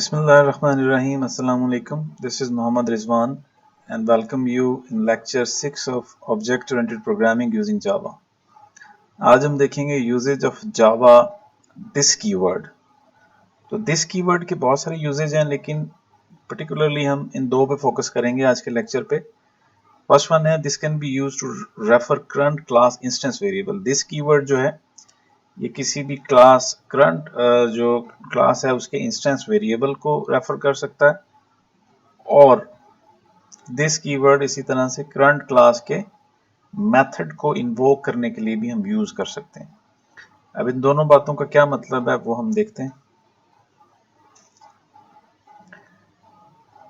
Bismillahirrahmanirrahim. Assalamu alaikum. This is Muhammad Rizwan and welcome you in lecture 6 of object-oriented programming using Java. आज हम देखेंगे usages of Java this keyword. तो this keyword के बहुत सारे usage हैं, लेकिन पर्टिकुलरली हम इन दो पे फोकस करेंगे आज के लेक्चर पे। फर्स्ट वन है this can be used to refer current class instance variable. This keyword जो है ये किसी भी क्लास करंट जो क्लास है उसके इंस्टेंस वेरिएबल को रेफर कर सकता है, और दिस कीवर्ड इसी तरह से करंट क्लास के मेथड को इन्वोक करने के लिए भी हम यूज कर सकते हैं। अब इन दोनों बातों का क्या मतलब है वो हम देखते हैं।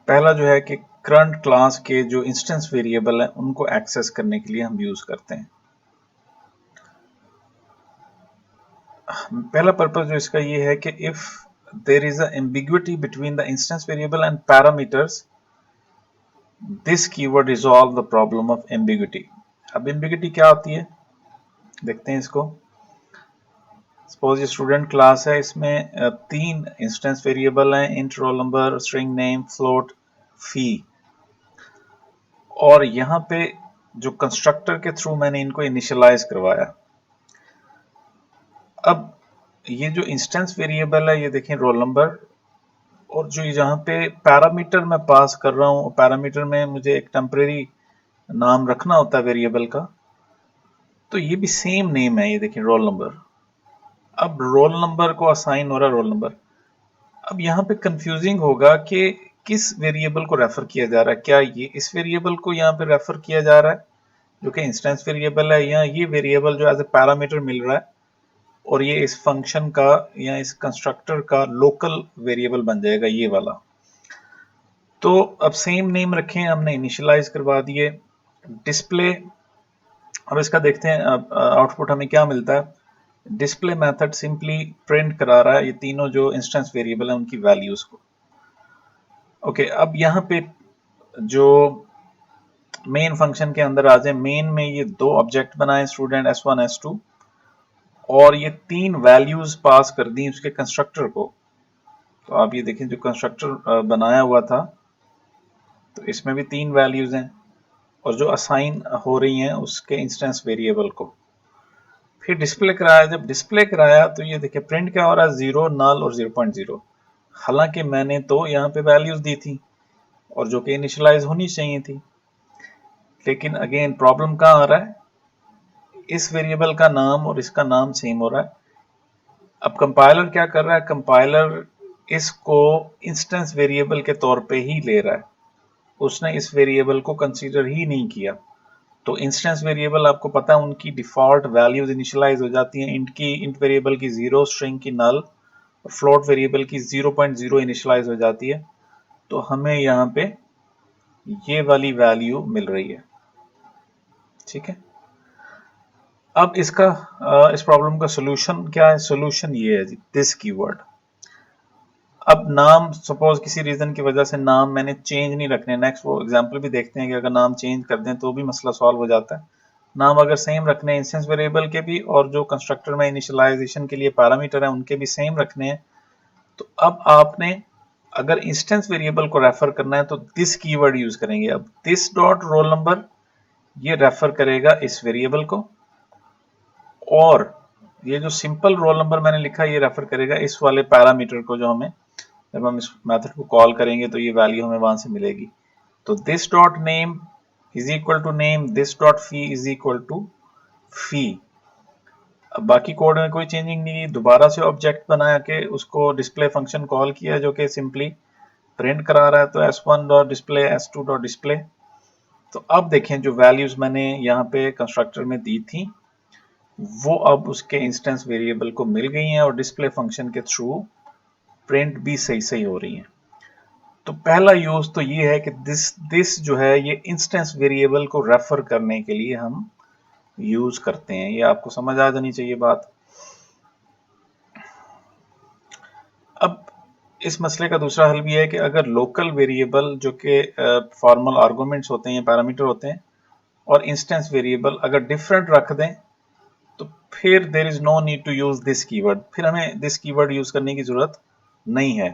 पहला जो है कि करंट क्लास के जो इंस्टेंस वेरिएबल है उनको एक्सेस करने के लिए हम यूज करते हैं। पहला पर्पस जो इसका ये है कि if there is a ambiguity between the instance variable and parameters, this keyword resolve the problem of ambiguity. अब एम्बिग्युइटी क्या होती है देखते हैं इसको। सपोज ये स्टूडेंट क्लास है, इसमें तीन इंस्टेंस वेरिएबल हैं, int, roll number, string name, float, fee, और यहाँ पे जो कंस्ट्रक्टर के थ्रू मैंने इनको इनिशियलाइज करवाया। अब ये जो इंस्टेंस वेरिएबल है ये देखें रोल नंबर, और जो यहाँ पे पैरामीटर मैं पास कर रहा हूँ, पैरामीटर में मुझे एक टेम्परेरी नाम रखना होता है वेरिएबल का, तो ये भी सेम नेम है, ये देखें रोल नंबर। अब रोल नंबर को असाइन हो रहा है रोल नंबर। अब यहाँ पे कंफ्यूजिंग होगा कि किस वेरिएबल को रेफर किया जा रहा है। क्या ये इस वेरिएबल को यहाँ पे रेफर किया जा रहा है जो कि इंस्टेंस वेरिएबल है, या ये वेरिएबल जो एज ए पैरामीटर मिल रहा है और ये इस फंक्शन का या इस कंस्ट्रक्टर का लोकल वेरिएबल बन जाएगा ये वाला। तो अब सेम नेम रखें, हमने इनिशियलाइज करवा दिए। डिस्प्ले, अब इसका देखते हैं आउटपुट हमें क्या मिलता है। डिस्प्ले मेथड सिंपली प्रिंट करा रहा है ये तीनों जो इंस्टेंस वेरिएबल है उनकी वैल्यूज को। ओके, अब यहाँ पे जो मेन फंक्शन के अंदर आ जाए, मेन में ये दो ऑब्जेक्ट बनाए स्टूडेंट s1 s2, और ये तीन वैल्यूज पास कर दी उसके कंस्ट्रक्टर को। तो आप ये देखें जो कंस्ट्रक्टर बनाया हुआ था तो इसमें भी तीन वैल्यूज हैं, और जो असाइन हो रही हैं उसके इंस्टेंस वेरिएबल को। फिर डिस्प्ले कराया, जब डिस्प्ले कराया तो ये देखिए प्रिंट क्या हो रहा है, 0, नल और 0.0। हालांकि मैंने तो यहाँ पे वैल्यूज दी थी और जो कि इनिशियलाइज होनी चाहिए थी, लेकिन अगेन प्रॉब्लम कहाँ आ रहा है, इस वेरिएबल का नाम और इसका नाम सेम हो रहा है। अब कंपाइलर क्या कर रहा है, कंपाइलर इसको इंस्टेंस वेरिएबल के तौर पे ही ले रहा है, उसने इस वेरिएबल को कंसीडर ही नहीं किया। तो इंस्टेंस वेरिएबल आपको पता है उनकी डिफॉल्ट वैल्यूज इनिशियलाइज हो जाती हैं। इंट वेरिएबल की 0, स्ट्रिंग की नल, फ्लोट वेरिएबल की 0.0 इनिशियलाइज हो जाती है। तो हमें यहाँ पे ये वाली वैल्यू मिल रही है, ठीक है। अब इसका इस प्रॉब्लम का सोल्यूशन क्या है, सोल्यूशन ये है जी, दिस कीवर्ड। अब नाम सपोज किसी रीजन की वजह से नाम मैंने चेंज नहीं रखने, नेक्स्ट वो एग्जांपल भी देखते हैं कि अगर नाम चेंज कर दें तो भी मसला सॉल्व हो जाता है। नाम अगर सेम रखने इंस्टेंस वेरिएबल के भी, और जो कंस्ट्रक्टर में इनिशियलाइजेशन के लिए पैरामीटर है उनके भी सेम रखने हैं, तो अब आपने अगर इंस्टेंस वेरिएबल को रेफर करना है तो दिस कीवर्ड यूज करेंगे। अब दिस डॉट रोल नंबर ये रेफर करेगा इस वेरिएबल को, और ये जो सिंपल रोल नंबर मैंने लिखा ये रेफर करेगा इस वाले पैरामीटर को, जो हमें जब हम इस मेथड को कॉल करेंगे तो ये वैल्यू हमें वहां से मिलेगी। तो this dot name is equal to name, this dot fee is equal to fee. अब बाकी कोड में कोई चेंजिंग नहीं, दोबारा से ऑब्जेक्ट बना के उसको डिस्प्ले फंक्शन कॉल किया जो कि सिंपली प्रिंट करा रहा है। तो s1 dot display, s2 dot display. तो अब देखें जो वैल्यूज मैंने यहाँ पे कंस्ट्रक्टर में दी थी वो अब उसके इंस्टेंस वेरिएबल को मिल गई हैं, और डिस्प्ले फंक्शन के थ्रू प्रिंट भी सही सही हो रही है। तो पहला यूज तो ये है कि दिस जो है ये इंस्टेंस वेरिएबल को रेफर करने के लिए हम यूज करते हैं। ये आपको समझ आ जानी चाहिए बात। अब इस मसले का दूसरा हल भी है कि अगर लोकल वेरिएबल जो कि फॉर्मल आर्गुमेंट्स होते हैं या पैरामीटर होते हैं, और इंस्टेंस वेरिएबल अगर डिफरेंट रख दें तो फिर there is no need to use this keyword, फिर हमें दिस कीवर्ड यूज करने की जरूरत नहीं है।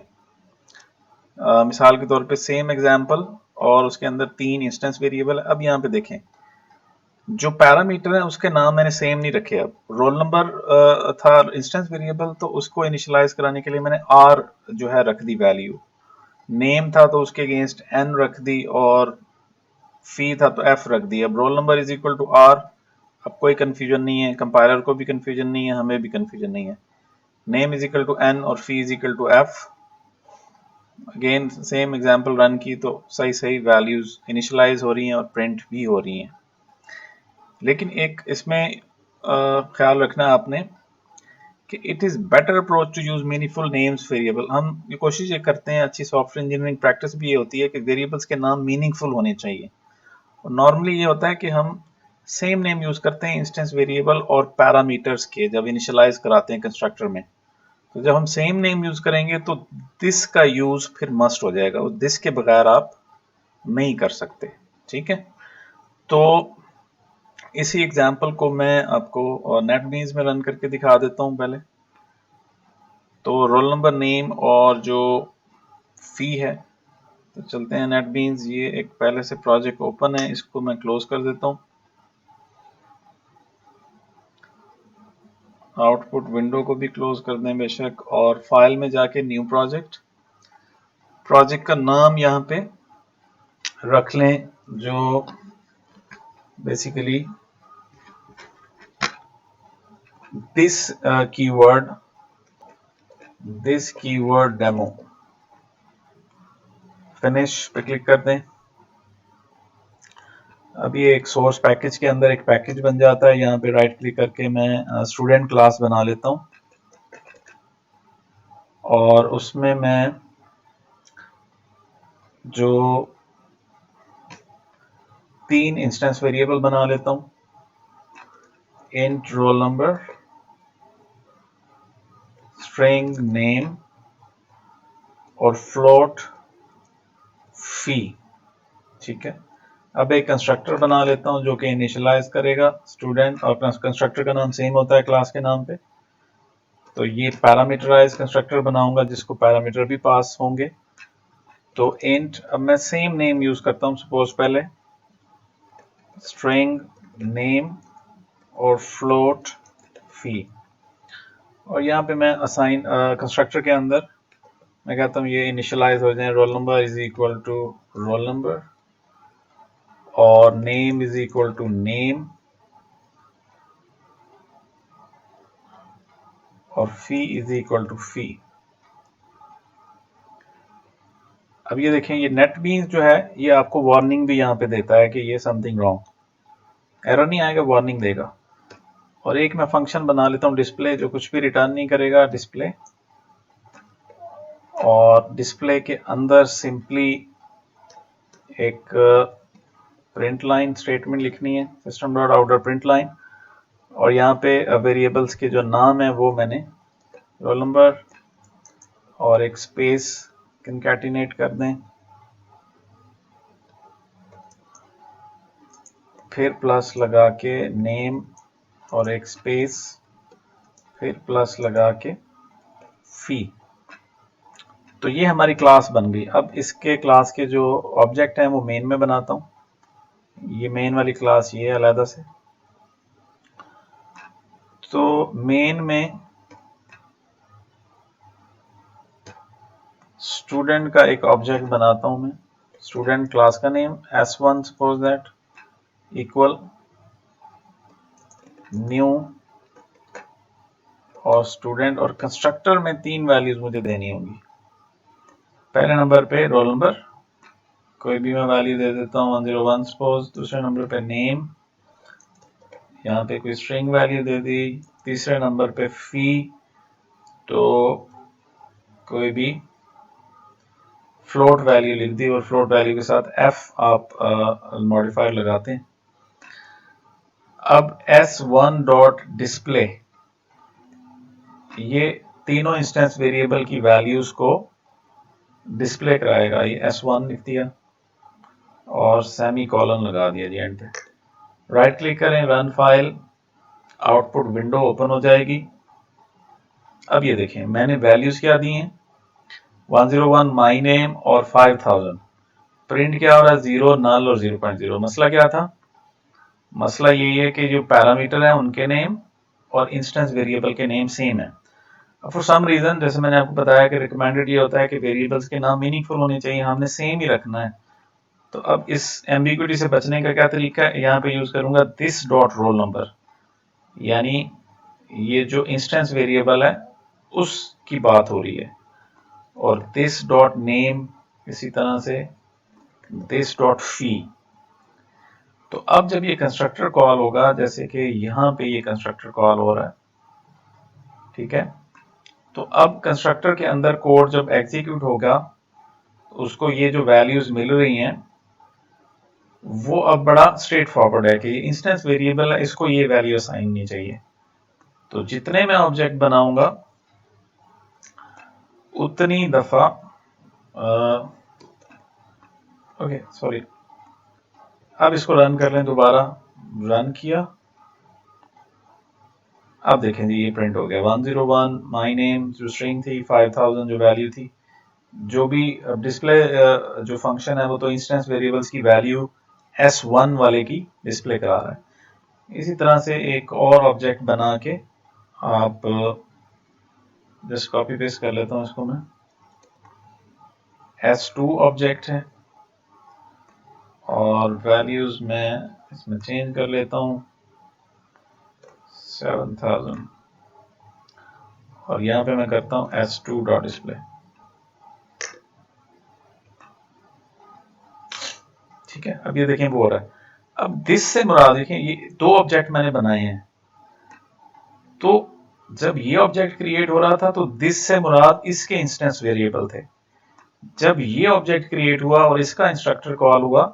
मिसाल के तौर पे सेम एग्जांपल और उसके अंदर 3 इंस्टेंस वेरिएबल है। अब यहाँ पे देखें जो पैरामीटर है उसके नाम मैंने सेम नहीं रखे। अब रोल नंबर था इंस्टेंस वेरिएबल, तो उसको इनिशियलाइज कराने के लिए मैंने r जो है रख दी वैल्यू। नेम था तो उसके अगेंस्ट n रख दी, और फी था तो f रख दी। अब roll number is equal to r। अब कोई कंफ्यूजन नहीं है, कंपाइलर को भी कंफ्यूजन नहीं है, हमें भी कंफ्यूजन नहीं है। Name is equal to n और fee is equal to f। Again same example run की तो सही सही वैल्यूज इनिशियलाइज हो रही हैं और प्रिंट भी हो रही हैं। लेकिन एक इसमें ख्याल रखना है आपने कि it is better approach to use meaningful names variable. हम ये कोशिश ये करते हैं, अच्छी सॉफ्टवेयर इंजीनियरिंग प्रैक्टिस भी ये होती है कि वेरिएबल्स के नाम मीनिंगफुल होने चाहिए। और नॉर्मली ये होता है कि हम सेम नेम यूज करते हैं इंस्टेंस वेरिएबल और पैरामीटर्स के जब इनिशियलाइज कराते हैं कंस्ट्रक्टर में। तो जब हम सेम नेम यूज करेंगे तो दिस का यूज फिर मस्ट हो जाएगा, और दिस के बगैर आप नहीं कर सकते। ठीक है, तो इसी एग्जांपल को मैं आपको नेटबीन्स में रन करके दिखा देता हूं पहले। तो रोल नंबर, नेम और जो फी है, तो चलते हैं नेटबीन्स। ये एक पहले से प्रोजेक्ट ओपन है, इसको मैं क्लोज कर देता हूं। आउटपुट विंडो को भी क्लोज कर दें बेशक, और फाइल में जाके न्यू प्रोजेक्ट, प्रोजेक्ट का नाम यहाँ पे रख लें जो basically this keyword demo. Finish पे क्लिक कर दें। अब ये एक सोर्स पैकेज के अंदर एक पैकेज बन जाता है। यहाँ पे राइट क्लिक करके मैं स्टूडेंट क्लास बना लेता हूँ, और उसमें मैं जो 3 इंस्टेंस वेरिएबल बना लेता हूँ, int roll number, string name और फ्लोट फी। ठीक है, अब एक कंस्ट्रक्टर बना लेता हूं जो कि इनिशियलाइज करेगा स्टूडेंट, और कंस्ट्रक्टर का नाम सेम होता है क्लास के नाम पे। तो ये पैरामीटराइज कंस्ट्रक्टर बनाऊंगा जिसको पैरामीटर भी पास होंगे। तो इंट, अब मैं सेम नेम यूज करता हूं, सपोज पहले स्ट्रिंग नेम और फ्लोट फी, और यहाँ पे मैं असाइन कंस्ट्रक्टर के अंदर मैं कहता हूँ ये इनिशियलाइज हो जाए, roll number is equal to roll number और name is equal to name और fee is equal to fee. अब ये देखें, ये नेटबीन्स जो है ये आपको वार्निंग भी यहाँ पे देता है कि ये समथिंग रॉन्ग, एरर नहीं आएगा, वार्निंग देगा। और एक मैं फंक्शन बना लेता हूँ डिस्प्ले, जो कुछ भी रिटर्न नहीं करेगा, डिस्प्ले, और डिस्प्ले के अंदर सिंपली एक प्रिंट लाइन स्टेटमेंट लिखनी है, system dot outer print line, और यहाँ पे वेरिएबल्स के जो नाम है वो मैंने रोल नंबर और एक स्पेस कंकैटिनेट कर दें, फिर प्लस लगा के नेम और एक स्पेस, फिर प्लस लगा के फी। तो ये हमारी क्लास बन गई। अब इसके क्लास के जो ऑब्जेक्ट हैं वो मेन में बनाता हूँ। ये मेन वाली क्लास ये अलग से, तो मेन में स्टूडेंट का एक ऑब्जेक्ट बनाता हूं मैं, स्टूडेंट क्लास का name S1 suppose that equal new और स्टूडेंट, और कंस्ट्रक्टर में 3 वैल्यूज मुझे देनी होंगी। पहले नंबर पे रोल नंबर, कोई भी मैं वैल्यू दे देता हूँ 101 सपोज। दूसरे नंबर पे नेम, यहाँ पे कोई स्ट्रिंग वैल्यू दे दी। तीसरे नंबर पे फी, तो कोई भी फ्लोट वैल्यू लिख दी, और फ्लोट वैल्यू के साथ f आप मॉडिफायर लगाते हैं। अब S1 डॉट डिस्प्ले ये तीनों इंस्टेंस वेरिएबल की वैल्यूज को डिस्प्ले कराएगा। ये S1 लिख दिया और सेमी कॉलन लगा दिया जी एंड पे। राइट क्लिक करें, run file, output window open हो जाएगी। अब ये देखें मैंने वैल्यूज क्या दी हैं, 101 माई नेम और 5000। प्रिंट क्या हो रहा है, 0 नल और 0.0। मसला क्या था, मसला यही है कि जो पैरामीटर है उनके नेम और इंस्टेंस वेरिएबल के नेम सेम है। अब फॉर सम रीजन, जैसे मैंने आपको बताया कि रिकमेंडेड ये होता है कि वेरिएबल्स के नाम मीनिंगफुल होने चाहिए, हमने सेम ही रखना है। तो अब इस एम्बिग्युइटी से बचने का क्या तरीका है, यहाँ पे यूज करूंगा दिस डॉट रोल नंबर, यानी ये जो इंस्टेंस वेरिएबल है उसकी बात हो रही है, और दिस डॉट नेम इसी तरह से दिस डॉट फी। तो अब जब ये कंस्ट्रक्टर कॉल होगा, जैसे कि यहां पे ये कंस्ट्रक्टर कॉल हो रहा है, ठीक है, तो अब कंस्ट्रक्टर के अंदर कोड जब एग्जीक्यूट होगा तो उसको ये जो वैल्यूज मिल रही हैं वो अब बड़ा स्ट्रेट फॉरवर्ड है कि ये इंस्टेंस वेरिएबल है, इसको ये वैल्यू असाइन नहीं चाहिए। तो जितने मैं ऑब्जेक्ट बनाऊंगा उतनी दफा ओके सॉरी, अब इसको रन कर लें, दोबारा रन किया, अब देखें जी ये प्रिंट हो गया 101 माई नेम जो स्ट्रिंग थी, 5000 जो वैल्यू थी, जो भी डिस्प्ले जो फंक्शन है वो तो इंस्टेंस वेरिएबल्स की वैल्यू S1 वाले की डिस्प्ले करा रहा है। इसी तरह से एक और ऑब्जेक्ट बना के आप जस्ट कॉपी पेस्ट कर लेता हूं इसको मैं, S2 ऑब्जेक्ट है और वैल्यूज मैं इसमें चेंज कर लेता हूं 7000 और यहां पे मैं करता हूं S2 डॉट डिस्प्ले। ठीक है, अब ये देखें वो हो रहा है। अब दिस से मुराद देखें, ये दो ऑब्जेक्ट मैंने बनाए हैं, तो जब ये ऑब्जेक्ट क्रिएट हो रहा था तो दिस से मुराद इसके इंस्टेंस वेरिएबल थे। जब ये ऑब्जेक्ट क्रिएट हुआ और इसका इंस्ट्रक्टर कॉल हुआ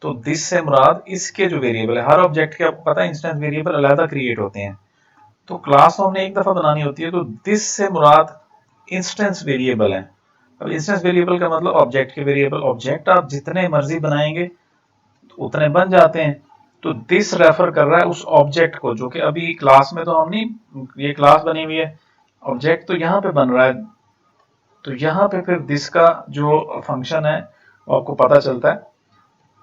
तो दिस से मुराद इसके जो वेरिएबल है, हर ऑब्जेक्ट के आपको पता है इंस्टेंस वेरिएबल अलग क्रिएट होते हैं, तो क्लास तो हमने एक दफा बनानी होती है, तो दिस से मुराद इंस्टेंस वेरिएबल है। अब इंस्टेंस वेरिएबल का मतलब ऑब्जेक्ट के वेरिएबल, ऑब्जेक्ट आप जितने मर्जी बनाएंगे उतने बन जाते हैं। तो दिस रेफर कर रहा है उस ऑब्जेक्ट को जो कि अभी क्लास में तो हम नहीं, ये क्लास बनी हुई है, ऑब्जेक्ट तो यहाँ पे बन रहा है, तो यहाँ पे फिर दिस का जो फंक्शन है वो आपको पता चलता है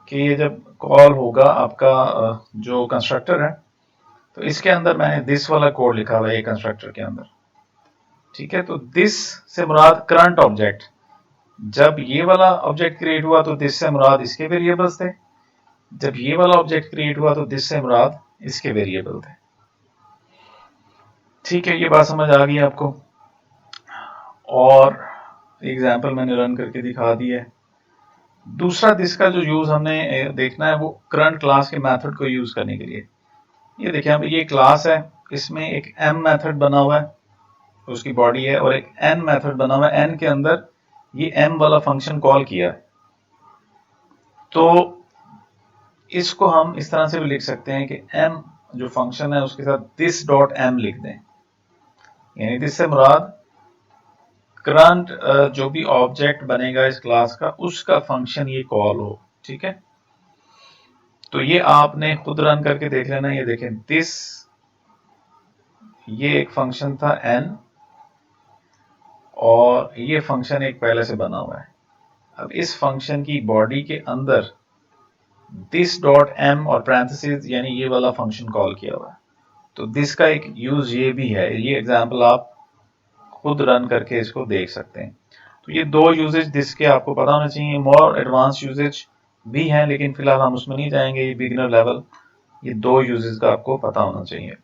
कि ये जब कॉल होगा आपका जो कंस्ट्रक्टर है, तो इसके अंदर मैंने दिस वाला कोड लिखा हुआ है ये कंस्ट्रक्टर के अंदर। ठीक है, तो दिस से मुराद करंट ऑब्जेक्ट, जब ये वाला ऑब्जेक्ट क्रिएट हुआ तो दिस से मुराद इसके वेरिएबल्स थे, जब ये वाला ऑब्जेक्ट क्रिएट हुआ तो दिस से मुराद इसके वेरिएबल थे। ठीक है, ये बात समझ आ गई आपको, और एग्जाम्पल मैंने रन करके दिखा दी है। दूसरा दिस का जो यूज हमने देखना है वो करंट क्लास के मेथड को यूज करने के लिए। ये देखिए, अब ये क्लास है, इसमें एक m मेथड बना हुआ है, उसकी बॉडी है, और एक n मेथड बना हुआ है, n के अंदर ये m वाला फंक्शन कॉल किया है। तो इसको हम इस तरह से भी लिख सकते हैं कि m जो फंक्शन है उसके साथ दिस डॉट m लिख दें, यानी दिस से मुराद करंट जो भी ऑब्जेक्ट बनेगा इस क्लास का उसका फंक्शन ये कॉल हो। ठीक है, तो ये आपने खुद रन करके देख लेना। ये देखें दिस, ये एक फंक्शन था n और ये फंक्शन एक पहले से बना हुआ है। अब इस फंक्शन की बॉडी के अंदर दिस डॉट m और पैरेंथेसिस यानी ये वाला फंक्शन कॉल किया हुआ है। तो दिस का एक यूज ये भी है, ये एग्जांपल आप खुद रन करके इसको देख सकते हैं। तो ये दो यूजेज दिस के आपको पता होना चाहिए, मोर एडवांस यूजेज भी हैं लेकिन फिलहाल हम उसमें नहीं जाएंगे, ये बिगिनर लेवल, ये दो यूजेज का आपको पता होना चाहिए।